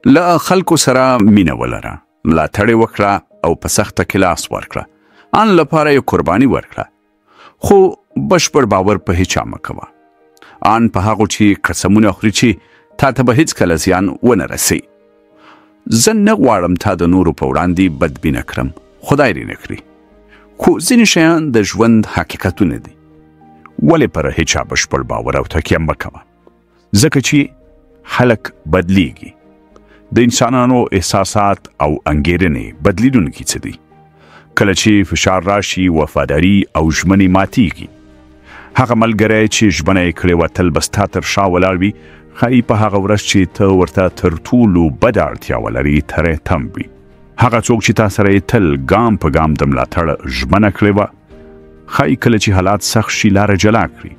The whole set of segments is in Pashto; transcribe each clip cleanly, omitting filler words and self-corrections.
له خلکو سره مینه ولره، ملاتړ یې وکړه او په سخته کې لاس ورکړه، ان لپاره یې قرباني ورکړه، خو بشپړ باور په هیچا مه کوه. ان په هغو چې قسمونه خوري چې تا ته به هیڅکله زیان ونه رسي. زه نه غواړم تا د نورو په وړاندې بدبینه کړم، خدای دې نه کړي. خو ځینې شیان د ژوند حقیقتونه دي. ولې پر هیچا بشپړ باور او تکیه مه کوه، ځکه چې خلک بدلیږي. د انسانانو احساسات او انګیرنې بدلیدونکي څه دي. کله چې فشار راشي، وفاداري او ژمنې ماتیږي. هغه ملګری چې ژمنه یې کړې وه تل به ستا تر شا ولاړ وي، ښایي په هغه ورځ چې ته ورته تر ټولو بده اړتیا ولري تری تم وي. هغه څوک چې تا سره یې تل ګام په ګام د ملاتړ ژمنه کړې وه، ښایي کله چې حالات سخت شي لاره جلا کړي.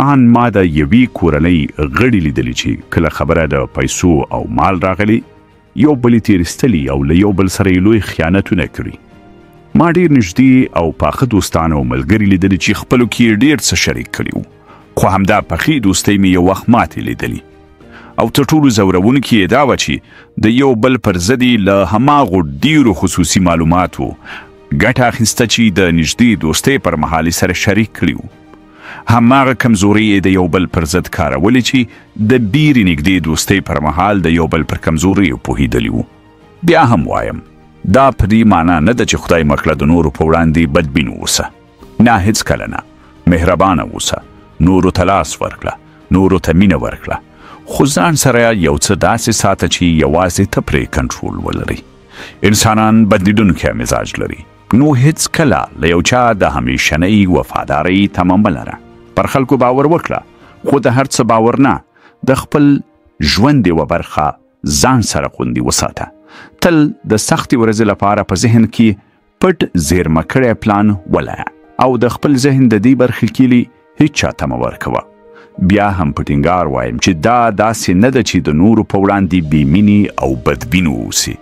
ان ما د یوې کورنۍ غړي لیدلي چې کله خبره د پیسو او مال راغلی، یو بل یې تېرستلي او له یو بل سره یې لوی خیانتونه کړي. ما ډېر نږدې او پاخه دوستان او ملګري لیدلي چې خپلو کې ډېر څه شریک کړي وو، خو همدا پخې دوستۍ مې یو وخت ماتې لیدلي. او تر ټولو ځورونکې یې دا وه چې د یو بل پر ضد یې له هماغو ډېرو خصوصي معلوماتو ګټه اخیسته چې د نږدې دوستۍ پر مهال یې سره شریک کړي وو. هماغه کمزوري یې د یو بل پر ضد کارولې چې د ډېرې نږدې دوستۍ پر مهال د یو بل پر کمزوري پوهېدلي وو. بیا هم وایم، دا په دې معنا نه ده چې خدای مکړه د نورو په وړاندې بدبین اوسه. نه، هېڅکله نه. مهربانه اوسه، نورو ته لاس ورکړه، نورو ته مینه ورکړه، خو ځان سره یو څه داسې ساته چې یوازې ته پرې کنټرول ولري. انسانان بدلیدونکی مزاج لري، نو هېڅکله له یو چا د همیشنۍ وفادارۍ تمه مه لره. پر خلکو باور وکړه، خو د هر څه باور نه، د خپل ژوند یوه برخه ځان سره خوندي وساته. تل د سختې ورځې لپاره په ذهن کې پټ زیرمه کړی پلان ولره، او د خپل ذهن د دې برخې کیلي هیچ چا ته مه ورکوه. بیا هم په ټینګار وایم چې دا داسې نه ده چې د نورو په وړاندې بېمینې او بدبین واوسي،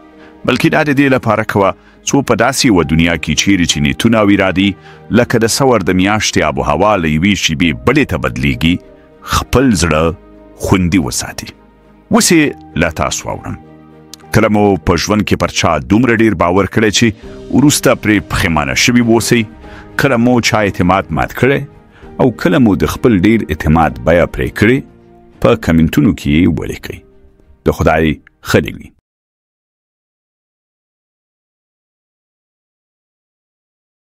بلکې دا د دې لپاره کوه څو په داسې یوه دنیا کې چیرې چې نیتونه او ارادې لکه د سور د میاشتې آب و هوا له یوې شیبې بلې ته بدلیږي، خپل زړه خوندي وساتي. اوس یې له تاسو واورم، کله مو په ژوند کې پر چا دومره ډېر باور کړی چې وروسته پرې پښیمانه شوي واوسئ؟ کله مو چا اعتماد مات کړی او کله مو د خپل ډېر اعتماد بیه پرې کړې؟ په کمنټونو کې یې ولیکئ. د خدای ښه دې وي.